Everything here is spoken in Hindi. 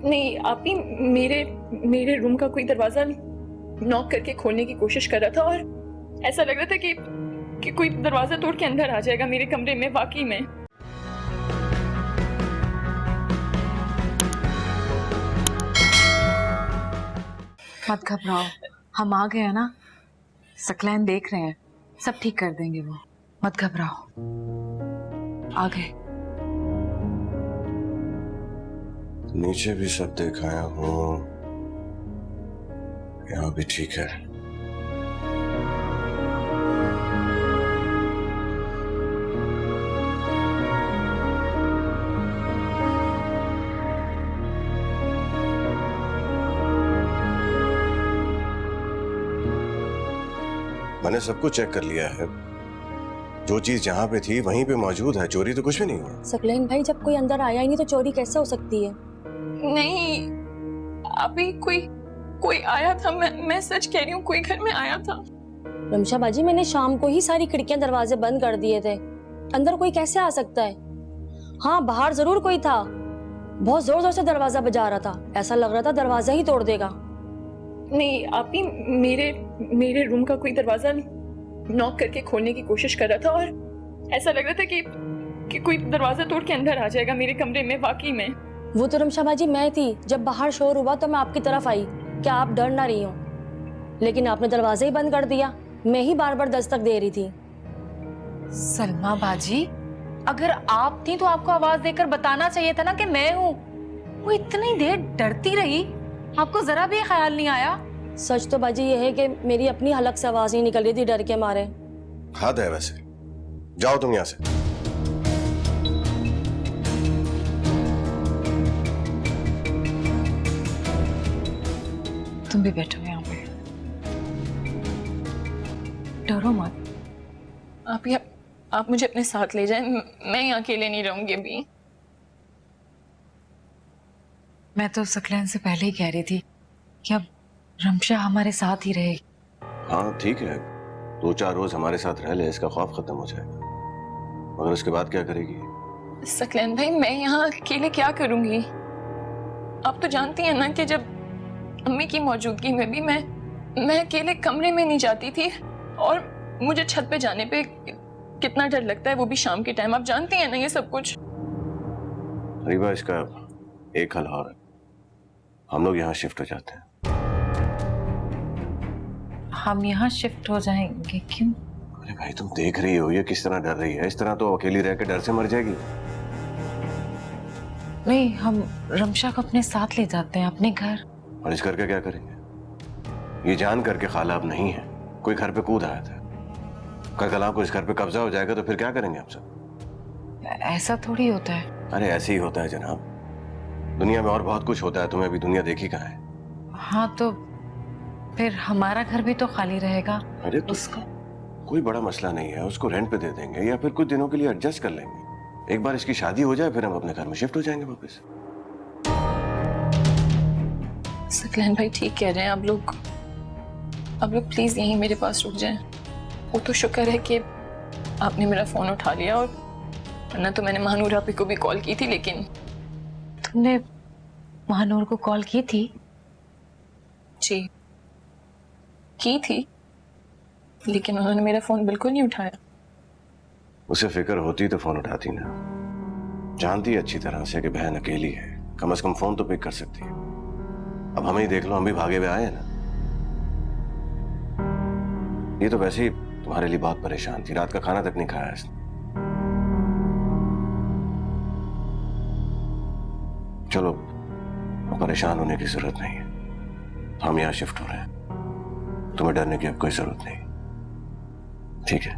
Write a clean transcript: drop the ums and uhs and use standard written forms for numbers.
नहीं, आप ही मेरे मेरे रूम का कोई दरवाजा नॉक करके खोलने की कोशिश कर रहा था और ऐसा लग रहा था कि कोई दरवाजा तोड़ के अंदर आ जाएगा मेरे कमरे में। वाकई में मत घबराओ, हम आ गए हैं ना। सकलैन देख रहे हैं, सब ठीक कर देंगे वो। मत घबराओ, आ गए। नीचे भी सब दिखाया हूँ, यहाँ भी ठीक है। मैंने सब कुछ चेक कर लिया है। जो चीज जहाँ पे थी वहीं पे मौजूद है। चोरी तो कुछ भी नहीं हुआ। सकलैन भाई, जब कोई अंदर आया ही नहीं तो चोरी कैसे हो सकती है? नहीं, अभी कोई आया था। मैं सच कह रही हूँ, कोई घर में आया था। रमशा बाजी, मैंने शाम को ही सारी खिड़कियां दरवाजे बंद कर दिए थे। अंदर कोई कैसे आ सकता है? हाँ, बाहर जरूर कोई था। बहुत जोर जोर से दरवाजा बजा रहा था, ऐसा लग रहा था दरवाजा ही तोड़ देगा। नहीं, आप ही मेरे रूम का कोई दरवाजा नॉक करके खोलने की कोशिश कर रहा था और ऐसा लग रहा था कि कोई दरवाजा तोड़ के अंदर आ जाएगा मेरे कमरे में। वाकई में वो तो रमशा बाजी मैं थी। जब बाहर शोर हुआ तो मैं आपकी तरफ आई कि आप डर ना रही हो, लेकिन आपने दरवाजा ही बंद कर दिया। मैं ही बार बार दस्तक दे रही थी। सलमा बाजी, अगर आप थी तो आपको आवाज देकर बताना चाहिए था ना कि मैं हूँ। वो इतनी देर डरती रही, आपको जरा भी ख्याल नहीं आया? सच तो बाजी ये है कि मेरी अपनी हलक से आवाज नहीं निकल रही थी डर के मारे। हद है वैसे। जाओ तुम यहाँ से। तुम भी बैठो यहाँ पे, डरो मत। आप मुझे अपने साथ ले जाएं। मैं यहाँ अकेले नहीं रहूंगी अभी। मैं तो सकलैन से पहले ही कह रही थी कि अब रमशा हमारे साथ ही रहेगी। हाँ ठीक है, 2-4 रोज हमारे साथ रह ले, इसका खौफ खत्म हो जाएगा। मगर उसके बाद क्या करेगी? सकलैन भाई, मैं यहाँ अकेले क्या करूंगी? आप तो जानती हैं ना कि जब अम्मी की मौजूदगी में भी मैं अकेले कमरे में नहीं जाती थी और मुझे छत पे जाने पे कितना डर लगता है, वो भी शाम के टाइम। आप जानती हैं ना ये सब कुछ। रीवा, इसका एक हल और है। हम लोग यहाँ शिफ्ट हो जाते हैं। हम यहाँ शिफ्ट हो जाएंगे? क्यों? अरे भाई, तुम देख रही हो ये किस तरह डर रही है। इस तरह तो अकेली रह के डर से मर जाएगी। नहीं, हम रमशा को अपने साथ ले जाते हैं अपने घर। और इस करके क्या करेंगे? ये जान करके खाला अब नहीं है, कोई घर पे कूद आया था। कल को इस घर पे कब्जा हो जाएगा तो फिर क्या करेंगे हम सब? ऐसा थोड़ी होता है। अरे ऐसे ही होता है जनाब। दुनिया में और बहुत कुछ होता है, तुम्हें अभी दुनिया देखी कहाँ है? हाँ, तो फिर हमारा घर भी तो खाली रहेगा। अरे तो उसका कोई बड़ा मसला नहीं है, उसको रेंट पे दे देंगे या फिर कुछ दिनों के लिए एडजस्ट कर लेंगे। एक बार इसकी शादी हो जाए फिर हम अपने घर में शिफ्ट हो जाएंगे वापस। सकलैन भाई ठीक कह रहे हैं। आप लोग प्लीज यहीं मेरे पास रुक जाएं। वो तो शुक्र है कि आपने मेरा फोन उठा लिया, और वरना तो मैंने महानूर आपी को भी कॉल की थी। लेकिन तुमने महानूर को कॉल की थी? जी की थी, लेकिन उन्होंने मेरा फोन बिल्कुल नहीं उठाया। उसे फिक्र होती तो फोन उठाती ना। जानती है अच्छी तरह से कि बहन अकेली है, कम से कम फोन तो पिक कर सकती है। अब हमें ही देख लो, हम भी भागे हुए आए हैं ना। ये तो वैसे ही तुम्हारे लिए बहुत परेशान थी, रात का खाना तक नहीं खाया इसने। चलो, परेशान होने की जरूरत नहीं है। हम यहाँ शिफ्ट हो रहे हैं, तुम्हें डरने की अब कोई जरूरत नहीं। ठीक है?